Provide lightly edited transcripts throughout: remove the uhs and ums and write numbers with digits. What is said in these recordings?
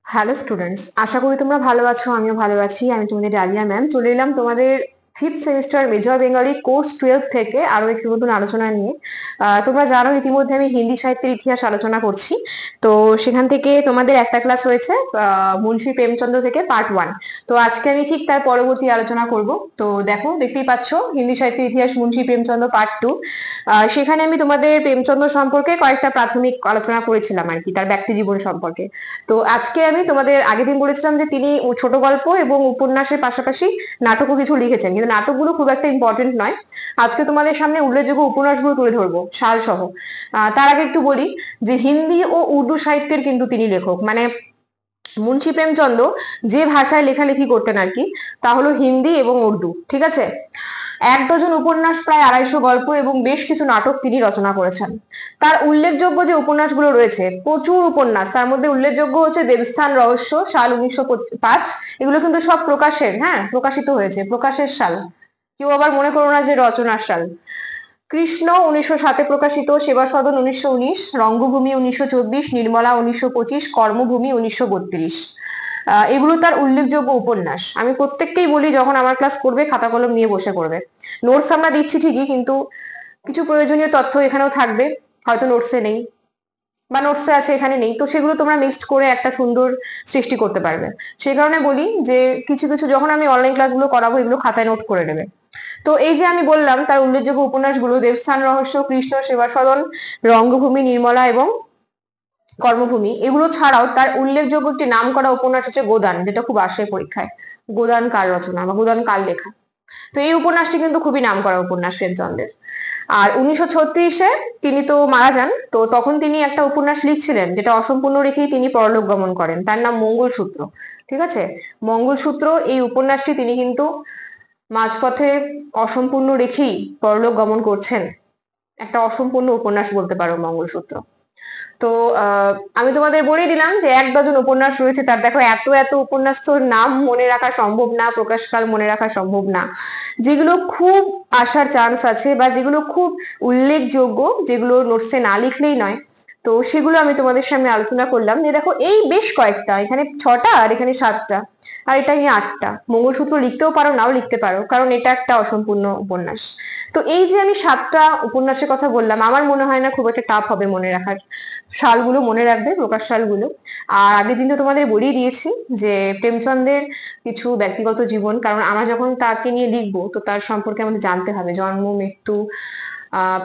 Hello students, আশা করি তোমরা ভালো আছো। আমিও ভালো আছি। আমি তোমাদের ডালিয়া ম্যাম। চলে এলাম তোমাদের fifth semester major Bengali course 12 থেকে আরো একটি নতুন আলোচনা নিয়ে। তোমরা জানো ইতিমধ্যে আমি হিন্দি সাহিত্যের ইতিহাস আলোচনা করছি। তো সেখান থেকে তোমাদের একটা ক্লাস হয়েছে মুন্সি প্রেমচন্দ্র থেকে পার্ট 1। তো আজকে আমি ঠিক তার পরবর্তী আলোচনা করব। তো দেখতেই পাচ্ছ হিন্দি সাহিত্যের ইতিহাস মুন্সি প্রেমচন্দ্র পার্ট 2। সেখানে আমি তোমাদের প্রেমচন্দ্র সম্পর্কে কয়েকটা প্রাথমিক আলোচনা করেছিলাম আর কি, তার ব্যক্তি জীবন সম্পর্কে। তো আজকে আমি তোমাদের আগের দিন বলেছিলাম যে তিনি ছোট গল্প এবং উপন্যাসের পাশাপাশি নাটকও কিছু লিখেছেন, কিন্তু নাটকগুলো খুব একটা ইম্পর্টেন্ট নয়। আজকে তোমাদের সামনে উল্লেখযোগ্য উপন্যাসগুলো তুলে ধরবো সাল সহ। তার আগে একটু বলি যে হিন্দি ও উর্দু সাহিত্যের কিন্তু তিনি লেখক, মানে মুন্সি প্রেমচন্দ্র যে ভাষায় লেখালেখি করতেন আর কি, তা হলো হিন্দি এবং উর্দু। ঠিক আছে। 1 ডজন উপন্যাস, প্রায় 250 গল্প এবং বেশ কিছু নাটক তিনি রচনা করেছেন। তার উল্লেখযোগ্য যে উপন্যাসগুলো রয়েছে, প্রচুর উপন্যাস, তার মধ্যে উল্লেখযোগ্য হচ্ছে দেবস্থান রহস্য, সাল 1905। এগুলো কিন্তু সব প্রকাশের, হ্যাঁ প্রকাশিত হয়েছে, প্রকাশের সাল। কেউ আবার মনে করো না যে রচনার সাল। কৃষ্ণ 1907 প্রকাশিত, সেবা সদন 1919, রঙ্গভূমি 1924, নির্মলা 1925, কর্মভূমি 1932। এগুলো তার উল্লেখযোগ্য উপন্যাস। আমি প্রত্যেককেই বলি যখন আমার ক্লাস করবে খাতা কলম নিয়ে বসে করবে। নোটস আমরা দিচ্ছি ঠিকই, কিন্তু কিছু প্রয়োজনীয় তথ্য এখানেও থাকবে, হয়তো নোটসে নেই বা নোটসে আছে এখানে নেই, তো সেগুলো তোমরা মিক্সড করে একটা সুন্দর সৃষ্টি করতে পারবে। সেই কারণে বলি যে কিছু কিছু যখন আমি অনলাইন ক্লাসগুলো করাবো এগুলো খাতায় নোট করে নেবে। তো এই যে আমি বললাম তার উল্লেখযোগ্য উপন্যাসগুলো দেবস্থান রহস্য, কৃষ্ণ, সেবা সদন, রঙ্গভূমি, নির্মলা এবং কর্মভূমি। এগুলো ছাড়াও তার উল্লেখযোগ্য একটি নাম করা উপন্যাস হচ্ছে গোদান, যেটা খুব আসে পরীক্ষায়। গোদান কার রচনা বা গোদান কার লেখা। তো এই উপন্যাসটি কিন্তু খুবই নাম করা উপন্যাস প্রেমচন্দ্রের। আর 1936-এ তিনি তো মারা যান, তো তখন তিনি একটা উপন্যাস লিখছিলেন যেটা অসম্পূর্ণ রেখেই তিনি পরলোক গমন করেন, তার নাম মঙ্গলসূত্র। ঠিক আছে। মঙ্গলসূত্র এই উপন্যাসটি তিনি কিন্তু মাঝপথে অসম্পূর্ণ রেখেই পরলোক গমন করছেন। একটা অসম্পূর্ণ উপন্যাস বলতে পারো মঙ্গলসূত্র। তো আমি তোমাদের বলে দিলাম যে 1 ডজন উপন্যাস রয়েছে তার। দেখো এত এত উপন্যাস তোর নাম মনে রাখা সম্ভব না, প্রকাশকাল মনে রাখা সম্ভব না। যেগুলো খুব আসার চান্স আছে বা যেগুলো খুব উল্লেখযোগ্য, যেগুলো নোটসে না লিখলেই নয়, তো সেগুলো আমি তোমাদের সামনে আলোচনা করলাম। যে দেখো এই বেশ কয়েকটা, এখানে 6টা আর এখানে 7টা আর এটা নিয়ে 8টা। মঙ্গলসূত্র লিখতেও পারো, নাও লিখতে পারো, কারণ এটা একটা অসম্পূর্ণ উপন্যাস। তো এই যে আমি 7টা উপন্যাসের কথা বললাম, আমার মনে হয় না খুব একটা টাফ হবে মনে রাখার। সালগুলো মনে রাখবে, প্রকাশ সালগুলো। আর আগের দিন তো তোমাদের বলেই দিয়েছি যে প্রেমচন্দ্রের কিছু ব্যক্তিগত জীবন, কারণ আমরা যখন তাকে নিয়ে লিখবো তো তার সম্পর্কে আমাদের জানতে হবে জন্ম, মৃত্যু,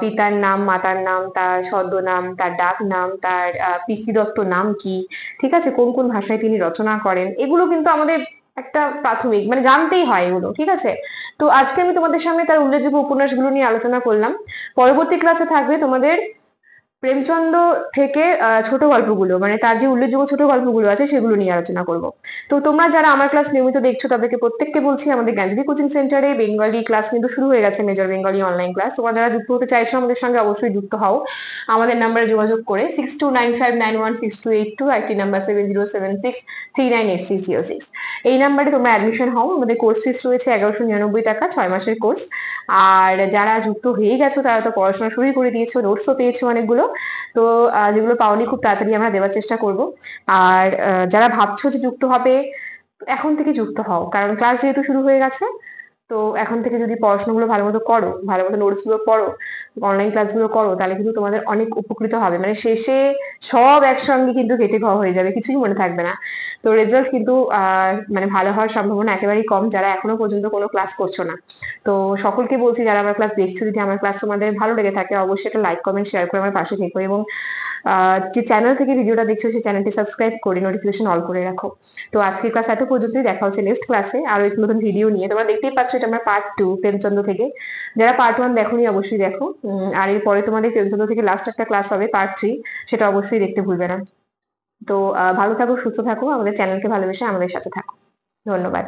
পিতার নাম, মাতার নাম, তার ছদ্মনাম, তার ডাক নাম, তার পিতৃদত্ত নাম কি, ঠিক আছে, কোন কোন ভাষায় তিনি রচনা করেন, এগুলো কিন্তু আমাদের একটা প্রাথমিক মানে জানতেই হয় এগুলো। ঠিক আছে। তো আজকে আমি তোমাদের সামনে তার উল্লেখযোগ্য উপন্যাসগুলো নিয়ে আলোচনা করলাম। পরবর্তী ক্লাসে থাকবে তোমাদের প্রেমচন্দ্র থেকে ছোট গল্পগুলো, মানে তার যে উল্লেখযোগ্য ছোট গল্পগুলো আছে সেগুলো নিয়ে আলোচনা করব। তো তোমরা যারা আমার ক্লাস নিয়মিত দেখছো তাদেরকে প্রত্যেককে বলছি আমাদের জ্ঞানজ্যোতি কোচিং সেন্টারে বেঙ্গলি ক্লাস কিন্তু শুরু হয়ে গেছে, মেজর বেঙ্গলি অনলাইন ক্লাস। তোমরা যারা যুক্ত হতে চাইছো আমাদের সঙ্গে অবশ্যই যুক্ত হও আমাদের নাম্বারে যোগাযোগ করে 6295916282, একটি নাম্বার 7076398606। এই নাম্বারে তোমরা অ্যাডমিশন হও। আমাদের কোর্স ফিস রয়েছে 1199 টাকা, 6 মাসের কোর্স। আর যারা যুক্ত হয়ে গেছো তারা তো পড়াশোনা শুরুই করে দিয়েছো, নোটসও পেয়েছো অনেকগুলো। তো যেগুলো পাওনি খুব তাড়াতাড়ি আমরা দেওয়ার চেষ্টা করব। আর যারা ভাবছো যে যুক্ত হবে, এখন থেকে যুক্ত হও, কারণ ক্লাস যেহেতু শুরু হয়ে গেছে। তো এখন থেকে যদি পড়াশোনাগুলো ভালো মতো করো, ভালো মতো নোটস গুলো পড়ো, অনলাইন ক্লাসগুলো করো, তাহলে কিন্তু তোমাদের অনেক উপকৃত হবে। মানে শেষে সব একসঙ্গে কিন্তু কেটে খাওয়া হয়ে যাবে, কিছুই মনে থাকবে না। তো রেজাল্ট কিন্তু মানে ভালো হওয়ার সম্ভাবনা একেবারেই কম যারা এখনো পর্যন্ত কোনো ক্লাস করছো না। তো সকলকে বলছি যারা আমার ক্লাস দেখছো, যদি আমার ক্লাস তোমাদের ভালো লেগে থাকে অবশ্যই একটা লাইক কমেন্ট শেয়ার করে আমার পাশে থেকো, এবং যে চ্যানেল থেকে ভিডিওটা দেখছো সেই চ্যানেলটি সাবস্ক্রাইব করে নোটিফিকেশন অল করে রাখো। তো আজকের ক্লাস এত পর্যন্তই, দেখা হচ্ছে নেক্সট ক্লাসে আরো এক নতুন ভিডিও নিয়ে। তোমরা দেখতেই পাচ্ছ এটা আমার পার্ট 2 প্রেমচন্দ্র থেকে। যারা পার্ট 1 দেখোনি অবশ্যই দেখো। আর এরপরে তোমাদের প্রেমচন্দ্র থেকে লাস্ট একটা ক্লাস হবে পার্ট 3, সেটা অবশ্যই দেখতে ভুলবে না। তো ভালো থাকো, সুস্থ থাকো, আমাদের চ্যানেলকে ভালোবেসে আমাদের সাথে থাকো। ধন্যবাদ।